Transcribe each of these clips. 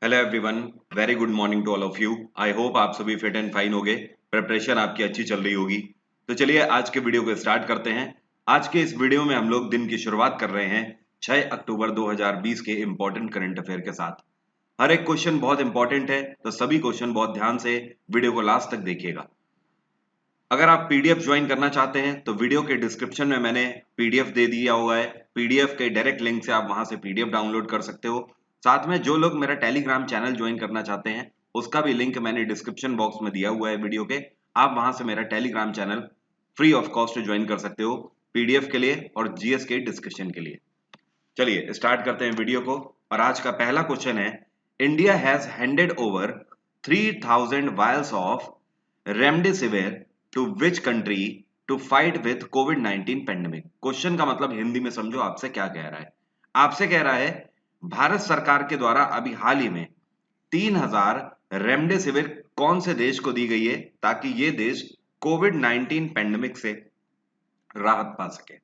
Hello everyone, very good morning to all of you. I hope आप सभी fit and fine होंगे। Preparation आपकी अच्छी चल रही होगी। तो चलिए आज के वीडियो को स्टार्ट करते हैं। आज के इस वीडियो में हम लोग दिन की शुरुआत कर रहे हैं 6 अक्टूबर 2020 के इंपॉर्टेंट करंट अफेयर के साथ। हर एक क्वेश्चन बहुत इंपॉर्टेंट है, तो सभी क्वेश्चन बहुत ध्यान से वीडियो को लास्ट तक देखिएगा। अगर आप पीडीएफ ज्वाइन करना चाहते हैं तो वीडियो के डिस्क्रिप्शन में मैंने पीडीएफ दे दिया हुआ है। पीडीएफ के डायरेक्ट लिंक से आप वहां से पीडीएफ डाउनलोड कर सकते हो। साथ में जो लोग मेरा टेलीग्राम चैनल ज्वाइन करना चाहते हैं उसका भी लिंक मैंने डिस्क्रिप्शन बॉक्स में दिया हुआ है वीडियो के। आप वहां से मेरा Telegram channel free of cost join कर सकते हो, पीडीएफ के लिए और जीएस के डिस्कशन के लिए। चलिए स्टार्ट करते हैं वीडियो को। और आज का पहला क्वेश्चन है, India has handed over 3000 vials of remdesivir to which country to fight with covid 19 pandemic. Question का मतलब हिंदी में समझो आपसे क्या कह रहा है। आपसे कह रहा है भारत सरकार के द्वारा अभी हाल ही में 3000 रेमडेसिविर कौन से देश को दी गई है ताकि ये देश कोविड 19 पेंडेमिक से राहत पा सके।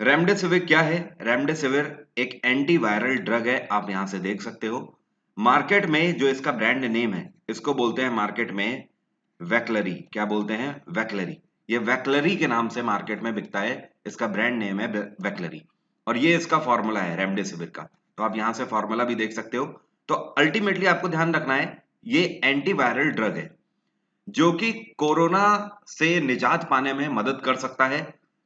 रेमडेसिविर क्या है? रेमडेसिविर एक एंटीवायरल ड्रग है, आप यहां से देख सकते हो। मार्केट में जो इसका ब्रांड नेम है इसको बोलते हैं मार्केट में वैक्लरी। क्या बोलते हैं? वैक्लरी। ये वैक्लरी के नाम से मार्केट में बिकता है। इसका ब्रांड नेम है वैक्लरी और ये इसका फॉर्मूला है रेमडेसिविर का। तो आप यहां से फॉर्मूला भी देख सकते हो। तो अल्टीमेटली आपको ध्यान रखना है ये एंटीवायरल ड्रग है जो कि कोरोना से निजात पाने में मदद कर सकता है।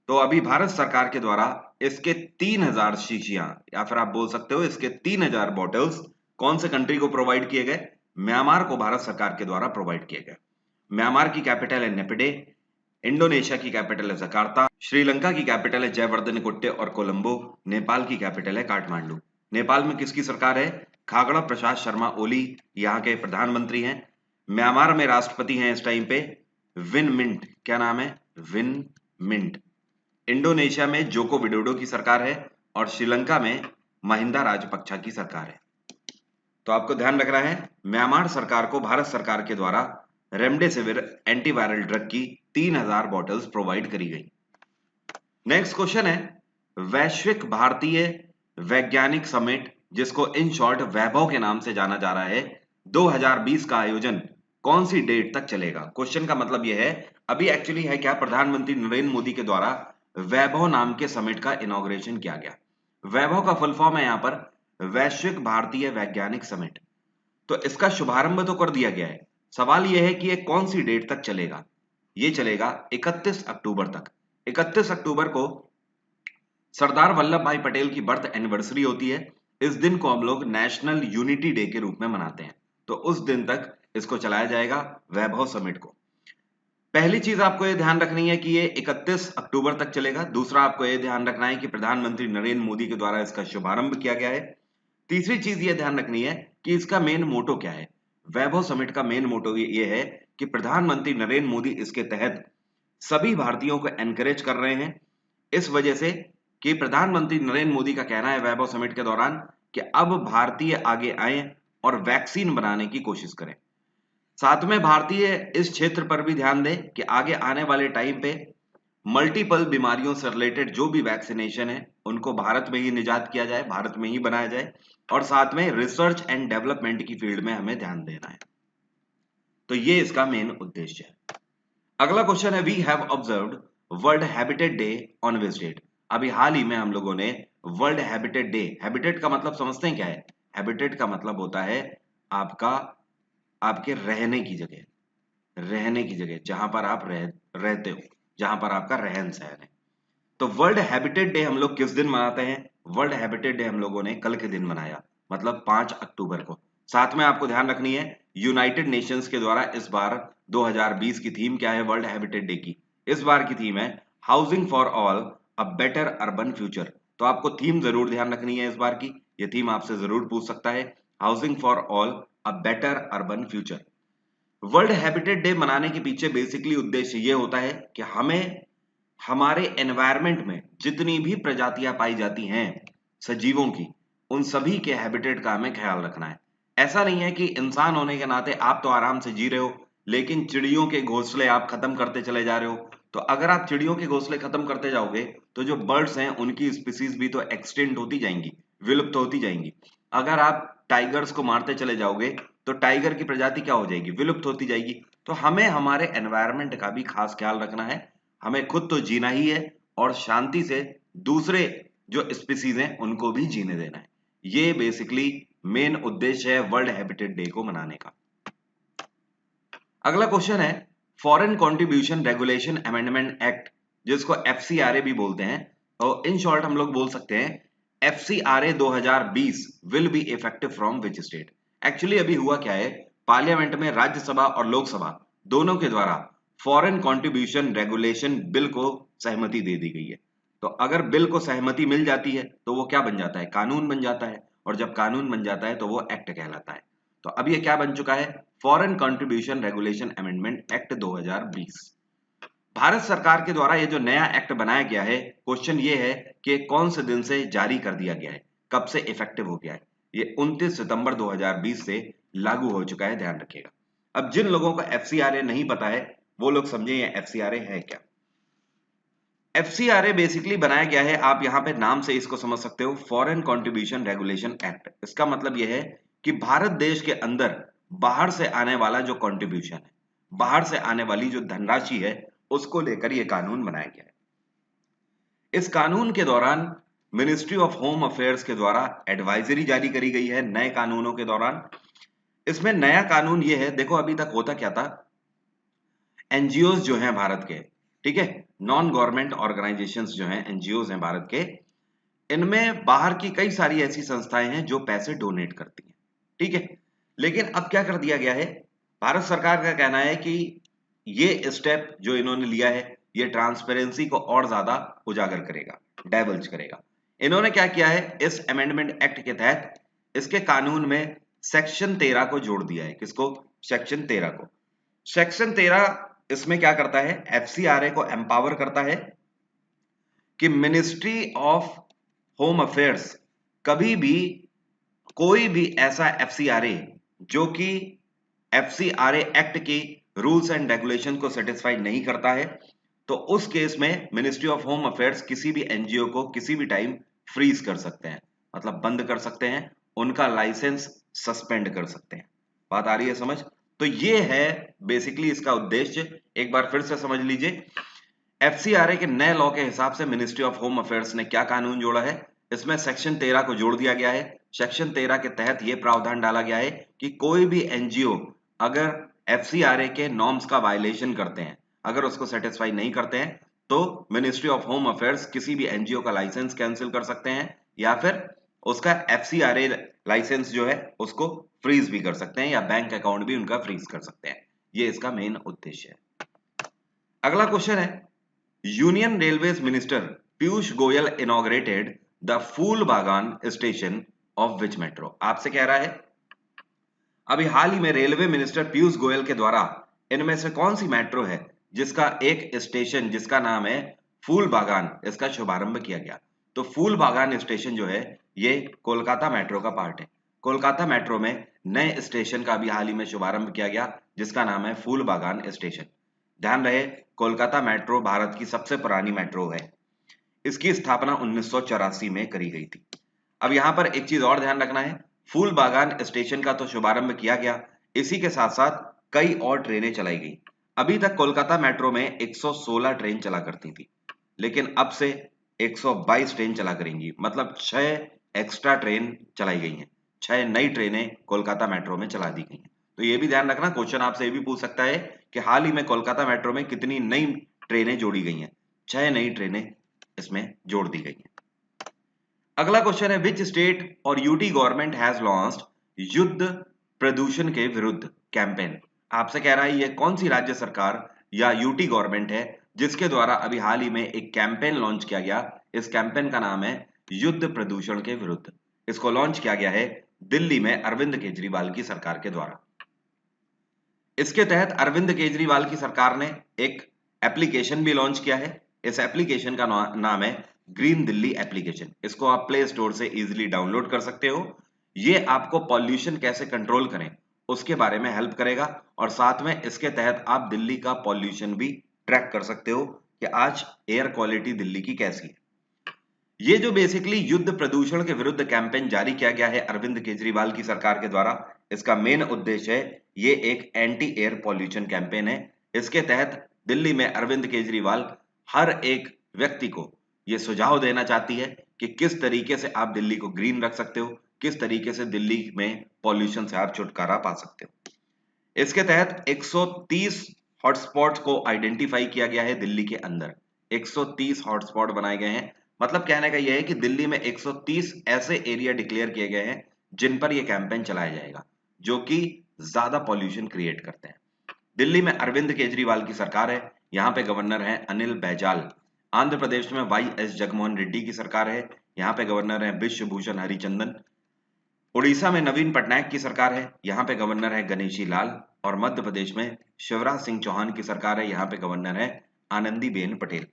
तो अभी भारत सरकार के द्वारा इसके 3000 शीशियां या फिर आप बोल सकते हो इसके 3000 बॉटल्स कौन से कंट्री को प्रोवाइड किए गए? म्यांमार को भारत सरकार के द्वारा प्रोवाइड किए गए। म्यांमार की कैपिटल है नेपिडे, इंडोनेशिया की कैपिटल है जकार्ता, श्रीलंका की कैपिटल है जयवर्धनेकुट्टे और कोलंबो, नेपाल की कैपिटल है काठमांडू। नेपाल में किसकी सरकार है? खागड़ा प्रसाद शर्मा ओली यहाँ के प्रधानमंत्री हैं। म्यांमार में राष्ट्रपति हैं इस टाइम पे विन मिंट। क्या नाम है? Win Myint. इंडोनेशिया में जोको विडोडो की सरकार है और श्रीलंका में महिंदा राजपक्षा की सरकार है। तो आपको ध्यान रखना है म्यांमार सरकार को भारत सरकार के द्वारा रेमडेसिविर एंटीवायरल ड्रग की 3000 बॉटल्स प्रोवाइड करी गई। नेक्स्ट क्वेश्चन है, वैश्विक भारतीय वैज्ञानिक समिट जिसको इन शॉर्ट वैभव के नाम से जाना जा रहा है 2020 का आयोजन कौन सी डेट तक चलेगा? क्वेश्चन का मतलब यह है अभी एक्चुअली है क्या, प्रधानमंत्री नरेंद्र मोदी के द्वारा वैभव नाम के समिट का इनॉग्रेशन किया गया। वैभव का फुल फॉर्म है यहाँ पर वैश्विक भारतीय वैज्ञानिक समिट। तो इसका शुभारंभ तो कर दिया गया है, सवाल यह है कि ये कौन सी डेट तक चलेगा। ये चलेगा 31 अक्टूबर तक। 31 अक्टूबर को सरदार वल्लभ भाई पटेल की बर्थ एनिवर्सरी होती है। इस दिन को हम लोग नेशनल यूनिटी डे के रूप में मनाते हैं। तो उस दिन तक इसको चलाया जाएगा वैभव समिट को। पहली चीज आपको यह ध्यान रखनी है कि ये 31 अक्टूबर तक चलेगा। दूसरा आपको यह ध्यान रखना है कि प्रधानमंत्री नरेंद्र मोदी के द्वारा इसका शुभारंभ किया गया है। तीसरी चीज ये ध्यान रखनी है कि इसका मेन मोटो क्या है। वैभव समिट का मेन मोटो ये है कि प्रधानमंत्री नरेंद्र मोदी इसके तहत सभी भारतीयों को एनकरेज कर रहे हैं। इस वजह से कि प्रधानमंत्री नरेंद्र मोदी का कहना है वैभव समिट के दौरान कि अब भारतीय आगे आए और वैक्सीन बनाने की कोशिश करें। साथ में भारतीय इस क्षेत्र पर भी ध्यान दें कि आगे आने वाले टाइम पे मल्टीपल बीमारियों से रिलेटेड जो भी वैक्सीनेशन है उनको भारत में ही निजात किया जाए, भारत में ही बनाया जाए और साथ में रिसर्च एंड डेवलपमेंट की फील्ड में हमें ध्यान देना है। तो ये इसका मेन उद्देश्य है। अगला क्वेश्चन है, we have observed world habitat day on which date. अभी हाल ही में हम लोगों ने वर्ल्ड हैबिटेट डे, हैबिटेट का मतलब समझते हैं क्या है? हैबिटेट का मतलब होता है आपका आपके रहने की जगह, रहने की जगह जहां पर आप रहते हो, जहां पर आपका रहन सहन है। तो वर्ल्ड हैबिटेट डे हम लोग किस दिन मनाते हैं? वर्ल्ड हैबिटेट डे हम लोगों ने कल के दिन मनाया, मतलब 5 अक्टूबर को। साथ में आपको ध्यान रखनी है यूनाइटेड नेशंस के द्वारा इस बार 2020 की थीम क्या है वर्ल्ड हैबिटेट डे की? इस बार की थीम है housing for all a better urban future. तो आपको थीम जरूर ध्यान रखनी है इस बार की, ये थीम आपसे जरूर पूछ सकता है, housing for all a better urban future. World habitat day मनाने के पीछे बेसिकली उद्देश्य ये होता है कि हमें हमारे एनवायरनमेंट में जितनी भी प्रजातियां पाई जाती हैं सजीवों की, उन सभी के हैबिटेट का हमें ख्याल रखना है। ऐसा नहीं है कि इंसान होने के नाते आप तो आराम से जी रहे हो लेकिन चिड़ियों के घोंसले आप खत्म करते चले जा रहे हो। तो अगर आप चिड़ियों के घोंसले खत्म करते जाओगे तो जो बर्ड्स हैं उनकी स्पीसीज भी तो एक्सटेंड होती जाएंगी, विलुप्त होती जाएंगी। अगर आप टाइगर्स को मारते चले जाओगे तो टाइगर की प्रजाति क्या हो जाएगी, विलुप्त होती जाएगी। तो हमें हमारे एनवायरनमेंट का भी खास ख्याल रखना है, हमें खुद तो जीना ही है और शांति से दूसरे जो स्पीसीज हैं उनको भी जीने देना है। ये बेसिकली मेन उद्देश्य है वर्ल्ड हैबिटेट डे को मनाने का। अगला क्वेश्चन है foreign contribution regulation amendment act, जिसको एफसीआरए भी बोलते हैं, और इन शॉर्ट हम लोग बोल सकते हैं FCRA 2020 will be effective from which state. Actually अभी हुआ क्या है, पार्लियामेंट में राज्यसभा और लोकसभा दोनों के द्वारा फॉरेन कंट्रीब्यूशन रेगुलेशन बिल को सहमति दे दी गई है। तो अगर बिल को सहमति मिल जाती है तो वो क्या बन जाता है, कानून बन जाता है, और जब कानून बन जाता है तो वो एक्ट कहलाता है। तो अब ये क्या बन चुका है, foreign contribution regulation amendment act 2020। Bharat सरकार के द्वारा ये जो नया एक्ट बनाया गया है, क्वेश्चन ये है कि कौन से दिन से जारी कर दिया गया है, कब से इफेक्टिव हो गया है। ये 29 सितंबर 2020 से लागू हो चुका है, ध्यान रखिएगा। अब जिन लोगों को एफसीआरए नहीं पता है वो लोग समझे ये एफसीआरए है क्या। एफसीआरए बेसिकली बनाया गया है, आप यहां पे नाम से इसको समझ सकते हो, फॉरेन कंट्रीब्यूशन रेगुलेशन एक्ट। इसका मतलब यह है कि भारत देश के अंदर बाहर से आने वाला जो कंट्रीब्यूशन है, बाहर से आने वाली जो धनराशि है, उसको लेकर यह कानून बनाया गया है। इस कानून के दौरान मिनिस्ट्री ऑफ होम अफेयर्स के द्वारा एडवाइजरी जारी करी गई है नए कानूनों के दौरान। इसमें नया कानून यह है, देखो अभी तक होता क्या था, एनजीओज जो हैं भारत के, ठीक है, नॉन गवर्नमेंट ऑर्गेनाइजेशंस जो हैं, एनजीओज हैं भारत के, इनमें बाहर की कई सारी ऐसी संस्थाएं हैं जो पैसे डोनेट करती हैं, ठीक है। लेकिन अब क्या कर दिया गया है, भारत सरकार का कहना है कि ये स्टेप जो इन्होंने लिया है ये ट्रांसपेरेंसी को और ज्यादा उजागर करेगा, डाइवल्ज करेगा। इन्होंने क्या किया है, इस अमेंडमेंट एक्ट के तहत इसके कानून में सेक्शन 13 को जोड़ दिया है। किसको, सेक्शन 13 को। सेक्शन 13 इसमें क्या करता है, एफसीआरए को एम्पावर करता है कि मिनिस्ट्री ऑफ होम अफेयर्स कभी भी कोई भी ऐसा एफसीआरए जो कि एफसीआरए एक्ट की रूल्स एंड रेगुलेशन को सेटिस्फाई नहीं करता है, तो उस केस में मिनिस्ट्री ऑफ होम अफेयर्स किसी भी एनजीओ को किसी भी टाइम फ्रीज कर सकते हैं, मतलब बंद कर सकते हैं, उनका लाइसेंस सस्पेंड कर सकते हैं। बात आ रही है समझ। तो ये है बेसिकली इसका उद्देश्य, एक बार फिर से समझ लीजिए। एफसीआरए के नए लॉ के हिसाब से मिनिस्ट्री ऑफ होम अफेयर्स ने क्या कानून जोड़ा है, इसमें सेक्शन 13 को जोड़ दिया गया है। सेक्शन 13 के तहत यह प्रावधान डाला गया है कि कोई भी एनजीओ अगर एफसीआरए के नॉर्म्स का वायलेशन करते हैं, अगर उसको सेटिस्फाई नहीं करते हैं, तो मिनिस्ट्री ऑफ होम अफेयर्स किसी भी एनजीओ का लाइसेंस कैंसिल कर सकते हैं या फिर उसका एफसीआरए लाइसेंस जो है उसको फ्रीज भी कर सकते हैं, या बैंक अकाउंट भी उनका फ्रीज कर सकते हैं। ये इसका मेन उद्देश्य है। अगला क्वेश्चन है, union railways minister Piyush Goyal inaugurated the Phoolbagan station of which metro. आपसे कह रहा है अभी हाल ही में रेलवे मिनिस्टर पीयूष गोयल के द्वारा इनमें से कौन सी मेट्रो है जिसका एक स्टेशन जिसका नाम है फूलबागान, इसका शुभारंभ किया गया। तो फूलबागान स्टेशन जो है ये कोलकाता मेट्रो का पार्ट है। कोलकाता मेट्रो में नए स्टेशन का भी हाल ही में शुभारंभ किया गया जिसका नाम है फूलबागान स्टेशन। ध्यान रहे, कोलकाता मेट्रो भारत की सबसे पुरानी मेट्रो है, इसकी स्थापना 1984 में करी गई थी। अब यहां पर एक चीज और ध्यान रखना है, फूलबागान स्टेशन का तो शुभारंभ किया गया, इसी के साथ साथ कई और ट्रेनें चलाई गई। अभी तक कोलकाता मेट्रो में 116 ट्रेन चला करती थी, लेकिन अब से 122 ट्रेन चला करेंगी, मतलब 6 एक्स्ट्रा ट्रेन चलाई गई हैं, 6 नई ट्रेनें कोलकाता मेट्रो में चला दी गई हैं। तो ये भी ध्यान रखना, क्वेश्चन आपसे ये भी पूछ सकता है कि हाल ही में कोलकाता मेट्रो में कितनी नई ट्रेनें जोड़ी गई हैं। 6 नई ट्रेनें इसमें जोड़ दी गई हैं। अगला क्वेश्चन है, विच स्टेट और यूटी गवर्नमेंट हैज लॉन्च्ड युद्ध प्रदूषण के विरुद्ध कैंपेन। आपसे कह रहा है ये कौन सी राज्य सरकार या यूटी गवर्नमेंट है जिसके द्वारा अभी हाल ही में एक कैंपेन लॉन्च किया गया। इस कैंपेन का नाम है युद्ध प्रदूषण के विरुद्ध। इसको लॉन्च किया गया है दिल्ली में अरविंद केजरीवाल की सरकार के द्वारा। इसके तहत अरविंद केजरीवाल की सरकार ने एक एप्लीकेशन भी लॉन्च किया है। इस एप्लीकेशन का नाम है ग्रीन दिल्ली एप्लीकेशन। इसको आप प्ले स्टोर से इजीली डाउनलोड कर सकते हो। ये आपको पॉल्यूशन कैसे कंट्रोल करें उसके बारे में हेल्प करेगा, और साथ में इसके तहत आप दिल्ली का पॉल्यूशन भी ट्रैक कर सकते हो कि आज एयर क्वालिटी दिल्ली की कैसी है। ये जो बेसिकली युद्ध प्रदूषण के विरुद्ध कैंपेन जारी किया गया है अरविंद केजरीवाल की सरकार के द्वारा, इसका मेन उद्देश्य है ये एक एंटी एयर पॉल्यूशन कैंपेन है। इसके तहत दिल्ली में अरविंद केजरीवाल हर एक व्यक्ति को ये सुझाव देना चाहती है कि किस तरीके से आप दिल्ली को ग्रीन रख सकते हो, किस तरीके से दिल्ली में पॉल्यूशन से आप छुटकारा पा सकते हो। इसके तहत 130 हॉटस्पॉट को आइडेंटिफाई किया गया है दिल्ली के अंदर। 130 हॉटस्पॉट बनाए गए हैं। मतलब कहने का यह है कि दिल्ली में 130 ऐसे एरिया डिक्लेयर किए गए हैं जिन पर यह कैंपेन चलाया जाएगा, जो कि ज्यादा पॉल्यूशन क्रिएट करते हैं। दिल्ली में अरविंद केजरीवाल की सरकार है। यहाँ पे गवर्नर है अनिल बैजल। आंध्र प्रदेश में वाई एस जगनमोहन रेड्डी की सरकार है। यहाँ पे गवर्नर है बिश्व भूषण हरिचंदन। उड़ीसा में नवीन पटनायक की सरकार है। यहाँ पे गवर्नर है गणेशी लाल। और मध्य प्रदेश में शिवराज सिंह चौहान की सरकार है। यहाँ पे गवर्नर है आनंदीबेन पटेल।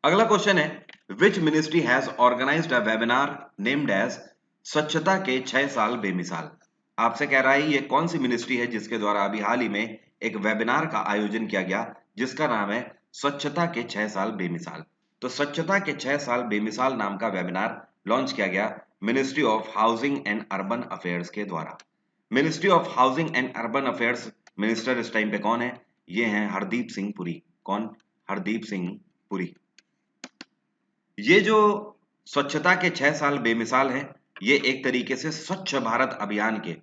अगला क्वेश्चन है, which ministry has organised a webinar named as स्वच्छता के 6 साल बेमिसाल। आपसे कह रहा है ये कौन सी मिनिस्ट्री है जिसके द्वारा अभी हाल ही में एक वेबिनार का आयोजन किया गया जिसका नाम है स्वच्छता के 6 साल बेमिसाल। तो स्वच्छता के 6 साल बेमिसाल नाम का वेबिनार लॉन्च किया गया ministry of housing and urban affairs के द्वारा। Ministry of housing and urban affairs minister इस टाइम पे कौन है? ये हैं हरदीप सिंह पुरी। कौन? हरदीप सिंह पुरी। ये जो स्वच्छता के 6 साल बेमिसाल है, ये एक तरीके से स्वच्छ भारत अभियान के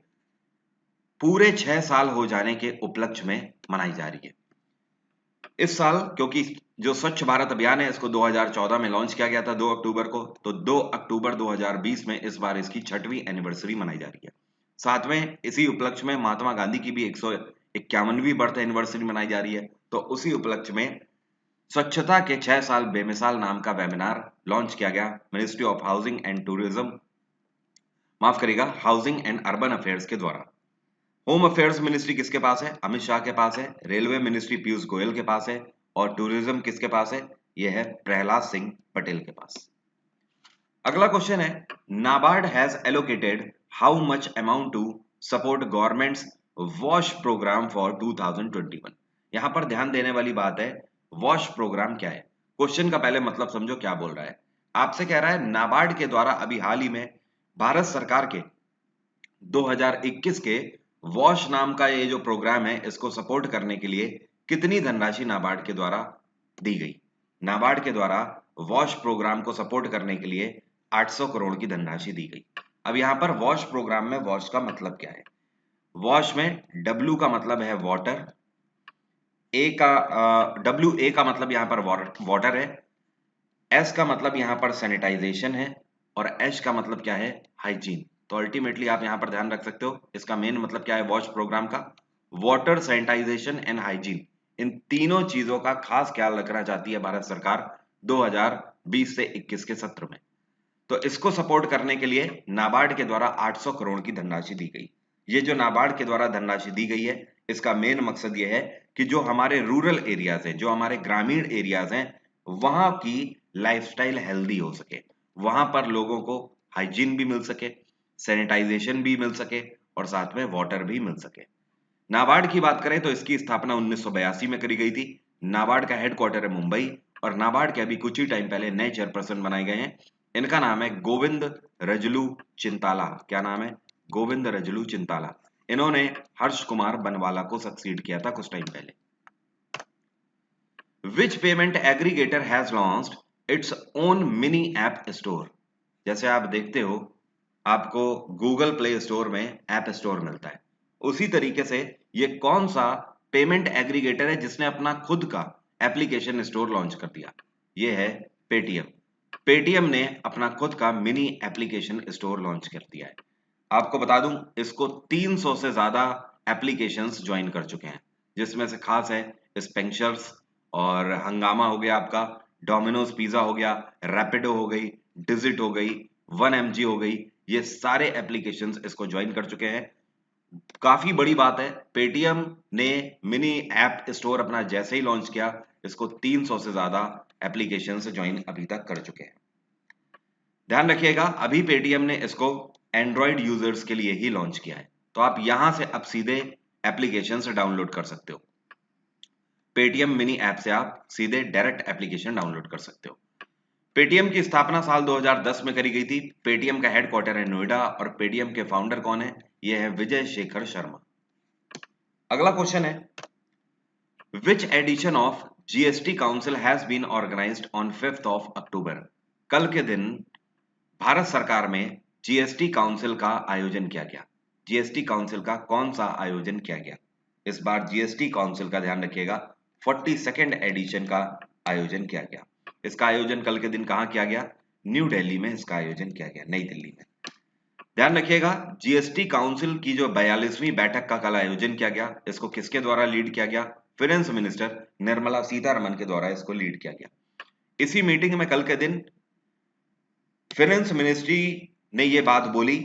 पूरे 6 साल हो जाने के उपलक्ष्य में मनाई जा रही है इस साल। क्योंकि जो स्वच्छ भारत अभियान है इसको 2014 में लॉन्च किया गया था 2 अक्टूबर को, तो 2 अक्टूबर 2020 में इस बार इसकी 6वीं एनिवर्सरी मनाई जा रही है। साथ में इसी उपलक्ष्य में महात्मा गांधी की भी 151वीं बर्थ एनिवर्सरी मनाई जा रही है। तो उसी उपलक्ष्य में स्वच्छता के 6 साल बेमिसाल नाम का वेबिनार लॉन्च किया गया ministry of housing and tourism, माफ करिएगा, हाउसिंग एंड अर्बन अफेयर्स के द्वारा। होम अफेयर्स मिनिस्ट्री किसके पास है? अमित शाह के पास है। रेलवे मिनिस्ट्री पीयूष गोयल के पास है। और टूरिज्म किसके पास है? यह है प्रहलाद सिंह पटेल के पास। अगला क्वेश्चन है, NABARD has allocated how much amount to support governments wash programme for 2021। यहां पर ध्यान देने वाली बात है, वॉश प्रोग्राम क्या है? क्वेश्चन का पहले मतलब समझो क्या बोल रहा है। आपसे कह रहा है नाबार्ड के द्वारा अभी हाल ही में भारत सरकार के 2021 के वॉश नाम का ये जो प्रोग्राम है इसको सपोर्ट करने के लिए कितनी धनराशि नाबार्ड के द्वारा दी गई? नाबार्ड के द्वारा वॉश प्रोग्राम को सपोर्ट करने के लिए 800 करोड़ की धनराशि दी गई। अब यहां पर वॉश प्रोग्राम में वॉश का मतलब क्या है? वॉश में डब्ल्यू का मतलब है वाटर, ए का डब्ल्यू ए का मतलब यहां पर वाटर है, एस का मतलब यहां पर सैनिटाइजेशन है और एच का मतलब क्या है? हाइजीन। तो अल्टीमेटली आप यहां पर ध्यान रख सकते हो इसका मेन मतलब क्या है वॉश प्रोग्राम का? वाटर, सैनिटाइजेशन एंड हाइजीन, इन तीनों चीजों का खास ख्याल रखना चाहती है भारत सरकार 2020 से 21 के सत्र में। तो इसको सपोर्ट करने के लिए नाबार्ड के द्वारा 800 करोड़ की धनराशि दी गई। ये जो नाबार्ड के द्वारा धनराशि दी गई है इसका मेन मकसद ये है कि जो हमारे रूरल एरियाज हैं, जो हमारे ग्रामीण एरियाज हैं, वहां की लाइफस्टाइल हेल्दी हो सके, वहां पर लोगों को हाइजीन भी मिल सके, सैनिटाइजेशन भी मिल सके और साथ में वाटर भी मिल सके। नाबार्ड की बात करें तो इसकी स्थापना 1982 में करी गई थी। नाबार्ड का हेडक्वार्टर है मुंबई और नाबार्ड के अभी कुछ ही टाइम पहले नए चेयरपर्सन बनाए गए हैं। इनका नाम है गोविंद रजलू चिंताला। क्या नाम है? गोविंद रजलू चिंताला। इन्होंने हर्ष कुमार बनवाला को सक्सीड किया था कुछ टाइम पहले। विच payment aggregator has launched its own mini app store. जैसे आप देखते हो आपको गूगल प्ले स्टोर में ऐप स्टोर मिलता है, उसी तरीके से ये कौन सा पेमेंट एग्रीगेटर है जिसने अपना खुद का एप्लीकेशन स्टोर लॉन्च कर दिया? ये है पेटीएम। पेटीएम ने अपना खुद का मिनी एप्लीकेशन स्टोर लॉन्च कर दिया है। आपको बता दूं इसको 300 से ज्यादा एप्लीकेशंस ज्वाइन कर चुके हैं, जिसमें से खास है स्पेंसर्स और हंगामा हो गया, आपका डोमिनोज पिज्जा हो गया, रैपिडो हो गई, डिजिट हो गई, 1mg हो गई। ये सारे एप्लीकेशंस इसको ज्वाइन कर चुके हैं। काफी बड़ी बात है, पेटीएम ने मिनी ऐप स्टोर अपना जैसे ही लॉन्च किया इसको 300 से ज्यादा एप्लीकेशन ज्वाइन अभी तक कर चुके हैं। ध्यान रखिएगा अभी पेटीएम ने इसको एंड्रॉइड यूजर्स के लिए ही लॉन्च किया है, तो आप यहां से अब सीधे एप्लीकेशन डाउनलोड कर सकते हो। पेटीएम मिनी ऐप से आप सीधे डायरेक्ट एप्लीकेशन डाउनलोड कर सकते हो। पेटीएम की स्थापना साल 2010 में करी गई थी। पेटीएम का हेडक्वार्टर है नोएडा और पेटीएम के फाउंडर कौन है? ये है विजय शेखर शर्मा। अगला क्वेश्चन है, which edition of GST council has been organised on 5th of October? कल के दिन भारत सरकार में जीएसटी काउंसिल का आयोजन किया गया। जीएसटी काउंसिल का कौन सा आयोजन किया गया? इस बार जीएसटी काउंसिल का ध्यान रखिएगा 42nd एडिशन का आयोजन किया गया। इसका आयोजन कल के दिन कहां किया गया? न्यू दिल्ली में इसका आयोजन किया गया, नई दिल्ली में। ध्यान रखिएगा जीएसटी काउंसिल की जो 42वीं बैठक का कल आयोजन किया गया, इसको किसके द्वारा लीड किया गया? फाइनेंस मिनिस्टर निर्मला सीतारमन के द्वारा इसको लीड किया गया। इसी मीटिंग में कल के दिन फाइनेंस मिनिस्ट्री ने यह बात बोली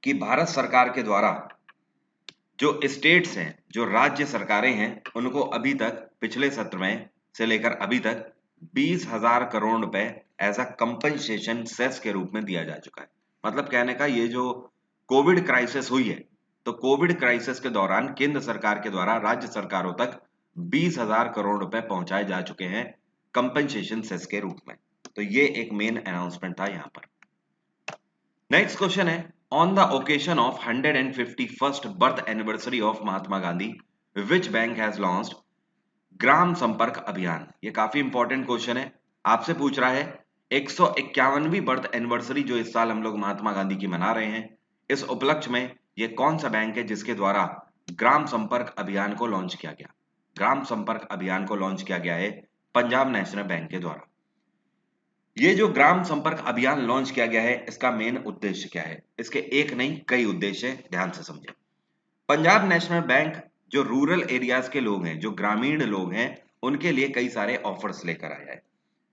कि भारत सरकार के द्वारा जो स्टेट्स हैं, जो राज्य सरकारें हैं, उनको अभी तक पिछले सत्र में से लेकर अभी तक 20,000 करोड़ रुपए एज अ कंपनसेशन सेस के रूप में दिया जा चुका है। मतलब कहने का ये जो कोविड क्राइसिस हुई है, तो कोविड क्राइसिस के दौरान केंद्र सरकार के द्वारा राज्य सरकारों तक 20,000 करोड़ रुपए पहुंचाए जा चुके हैं कंपनसेशन सेस के रूप में। तो ये एक मेन अनाउंसमेंट था यहां पर। नेक्स्ट क्वेश्चन है, on the occasion of 151st birth anniversary of Mahatma Gandhi which bank has launched Gram Sampark Abhiyan? ये काफी इंपॉर्टेंट क्वेश्चन है, आपसे पूछ रहा है 151वीं बर्थ एनिवर्सरी जो इस साल हम लोग महात्मा गांधी की मना रहे हैं, इस उपलक्ष्य में ये कौन सा बैंक है जिसके द्वारा ग्राम संपर्क अभियान को लॉन्च किया गया? ग्राम संपर्क अभियान को लॉन्च किया गया है पंजाब नेशनल बैंक के द्वारा। ये जो ग्राम संपर्क अभियान लॉन्च किया गया है, इसका मेन उद्देश्य क्या है? इसके एक नहीं कई उद्देश्य हैं, ध्यान से समझें। पंजाब नेशनल बैंक जो रूरल एरियाज के लोग हैं, जो ग्रामीण लोग हैं, उनके लिए कई सारे ऑफर्स लेकर आया है।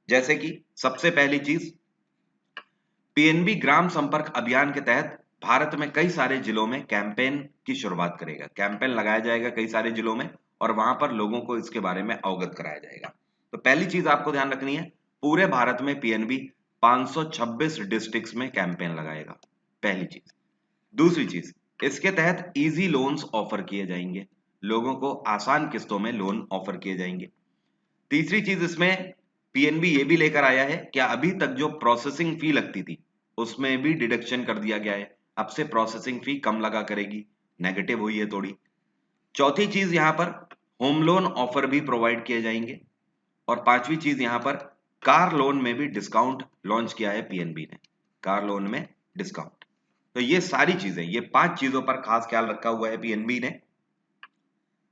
जैसे कि सबसे पहली चीज, पीएनबी ग्राम संपर्क अभियान के तहत भारत में कई सारे जिलों में कैंपेन की शुरुआत करेगा। कैंपेन लगाया जाएगा कई सारे जिलों में और वहां पर लोगों को इसके बारे में अवगत कराया जाएगा। तो पहली चीज आपको ध्यान रखनी है, पूरे भारत में पीएनबी 526 डिस्ट्रिक्ट्स में कैंपेन लगाएगा, पहली चीज। दूसरी चीज, इसके तहत इजी लोन्स ऑफर किए जाएंगे, लोगों को आसान किस्तों में लोन ऑफर किए जाएंगे। तीसरी चीज, इसमें पीएनबी ये भी लेकर आया है क्या अभी तक जो प्रोसेसिंग फी लगती थी उसमें भी डिडक्शन कर दिया गया है, अब से प्रोसेसिंग फी कम लगा करेगी, नेगेटिव हुई है थोड़ी। चौथी चीज, यहां पर होम लोन ऑफर भी प्रोवाइड किए जाएंगे। और पांचवी चीज, यहां पर कार लोन में भी डिस्काउंट लॉन्च किया है पीएनबी ने, कार लोन में डिस्काउंट। तो ये सारी चीजें, ये 5 चीजों पर खास ख्याल रखा हुआ है पीएनबी ने।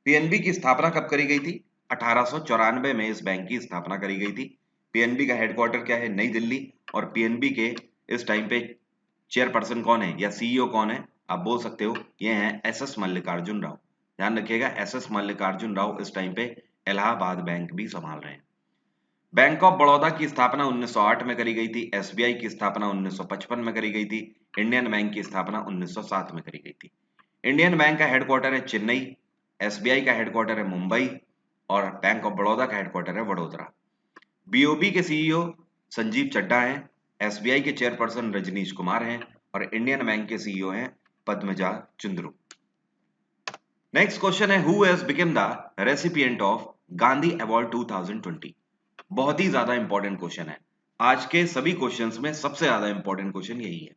पीएनबी की स्थापना कब करी गई थी? 1894 में इस बैंक की स्थापना करी गई थी। पीएनबी का हेडक्वार्टर क्या है? नई दिल्ली। और पीएनबी के इस टाइम पे चेयरपर्सन कौन है या सीईओ कौन है? आप बोल सकते हो ये हैं एसएस मल्लिकार्जुन राव। ध्यान रखिएगा एसएस मल्लिकार्जुन राव इस टाइम पे इलाहाबाद बैंक भी संभाल रहे हैं। बैंक ऑफ बड़ौदा की स्थापना 1908 में करी गई थी। एसबीआई की स्थापना 1955 में करी गई थी। इंडियन बैंक की स्थापना 1907 में करी गई थी। इंडियन बैंक का हेडक्वार्टर है चेन्नई, एसबीआई का हेडक्वार्टर है मुंबई और बैंक ऑफ बड़ौदा का हेडक्वार्टर है वडोदरा। बीओबी के सीईओ संजीव चड्डा हैं, एसबीआई के चेयरपर्सन रजनीश कुमार हैं और इंडियन बैंक के सीईओ हैं पद्मजा चुंद्रू। नेक्स्ट क्वेश्चन है, who has become the recipient of Gandhi award 2020? बहुत ही ज्यादा इंपॉर्टेंट क्वेश्चन है, आज के सभी क्वेश्चंस में सबसे ज्यादा इंपॉर्टेंट क्वेश्चन यही है।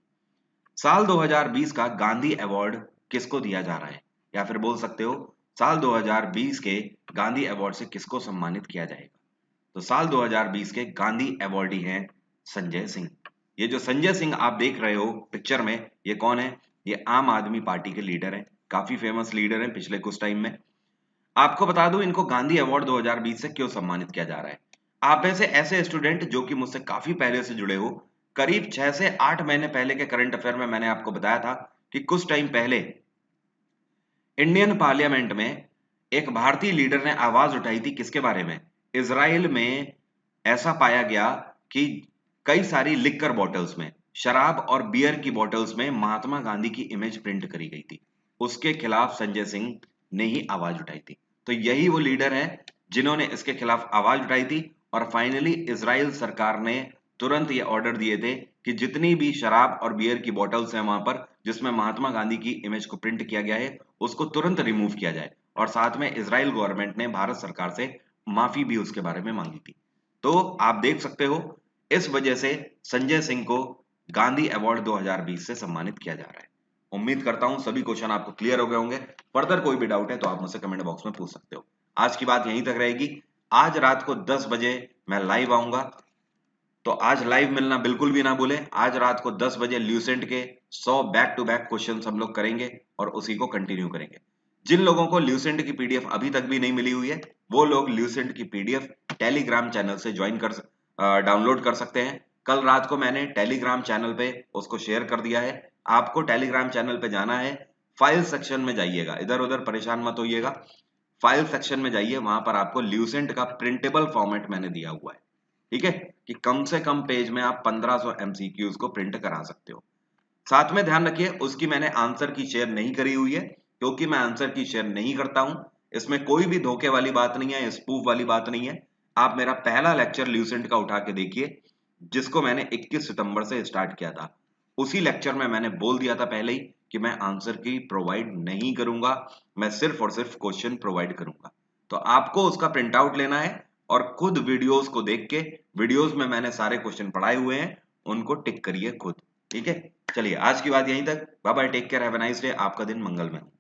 साल 2020 का गांधी अवार्ड किसको दिया जा रहा है, या फिर बोल सकते हो साल 2020 के गांधी अवार्ड से किसको सम्मानित किया जाएगा? तो साल 2020 के गांधी अवार्डी हैं संजय सिंह। ये जो संजय सिंह आप देख रहे हो पिक्चर में, ये कौन है? ये आम आदमी पार्टी के लीडर हैं, काफी फेमस लीडर हैं पिछले कुछ टाइम में। आपको बता दूं इनको गांधी अवार्ड 2020 से क्यों सम्मानित किया जा रहा है। आप में से ऐसे स्टूडेंट जो कि मुझसे काफी पहले से जुड़े हो, करीब 6 से 8 महीने पहले के करंट अफेयर में मैंने आपको बताया था कि कुछ टाइम पहले इंडियन पार्लियामेंट में एक भारतीय लीडर ने आवाज उठाई थी किसके बारे में? इजराइल में ऐसा पाया गया कि कई सारी लिक्कर बॉटल्स में, शराब और बियर की बॉटल्स में महात्मा गांधी की इमेज प्रिंट करी गई थी। उसके खिलाफ संजय सिंह ने ही आवाज उठाई थी। तो यही वो लीडर है जिन्होंने इसके खिलाफ आवाज उठाई थी और फाइनली इजराइल सरकार ने तुरंत ये ऑर्डर दिए थे कि जितनी भी शराब और बियर की बॉटल्स हैं वहां पर जिसमें महात्मा गांधी की इमेज को प्रिंट किया गया है, उसको तुरंत रिमूव किया जाए। और साथ में इजराइल गवर्नमेंट ने भारत सरकार से माफी भी उसके बारे में मांगी थी। तो आप देख सकते हो इस वजह से संजय सिंह को गांधी अवार्ड 2020 से सम्मानित किया जा रहा है। उम्मीद करता हूं सभी क्वेश्चन आपको क्लियर हो गए होंगे। फर्दर कोई भी डाउट है तो आप मुझसे कमेंट बॉक्स में पूछ सकते हो। आज की बात यहीं तक रहेगी। आज रात को 10 बजे मैं लाइव आऊंगा, तो आज लाइव मिलना बिल्कुल भी ना भूलें। आज रात को 10 बजे ल्यूसेंट के 100 बैक टू बैक क्वेश्चंस हम लोग करेंगे और उसी को कंटिन्यू करेंगे। जिन लोगों को ल्यूसेंट की पीडीएफ अभी तक भी नहीं मिली हुई है, वो लोग ल्यूसेंट की पीडीएफ टेलीग्राम चैनल से ज्वाइन कर डाउनलोड कर सकते हैं। कल रात को मैंने टेलीग्राम चैनल पे उसको शेयर कर दिया है। आपको टेलीग्राम चैनल पे जाना है, फाइल सेक्शन में जाइएगा, इधर उधर परेशान मत होइएगा। फाइल सेक्शन में जाइए, वहां पर आपको ल्यूसेंट का प्रिंटेबल फॉर्मेट मैंने दिया हुआ है, ठीक है, कि कम से कम पेज में आप 1500 एमसीक्यूज को प्रिंट करा सकते हो। साथ में ध्यान रखिए, उसकी मैंने आंसर की शेयर नहीं करी हुई है, क्योंकि मैं आंसर की शेयर नहीं करता हूं। इसमें कोई भी धोखे वाली बात नहीं है, स्पूफ वाली बात नहीं है। आप मेरा पहला लेक्चर ल्यूसेंट का उठा के देखिए, जिसको मैंने 21 सितंबर से स्टार्ट किया था। उसी लेक्चर में मैंने बोल दिया था पहले ही कि मैं आंसर की प्रोवाइड नहीं करूंगा, मैं सिर्फ और सिर्फ क्वेश्चन प्रोवाइड करूंगा। तो आपको उसका प्रिंट आउट लेना है और खुद वीडियोस को देख के, वीडियोस में मैंने सारे क्वेश्चन पढ़ाए हुए हैं, उनको टिक करिए खुद, ठीक है। चलिए आज की बात यहीं तक। Bye bye, take care, have a nice day. आपका दिन मंगलमय हो।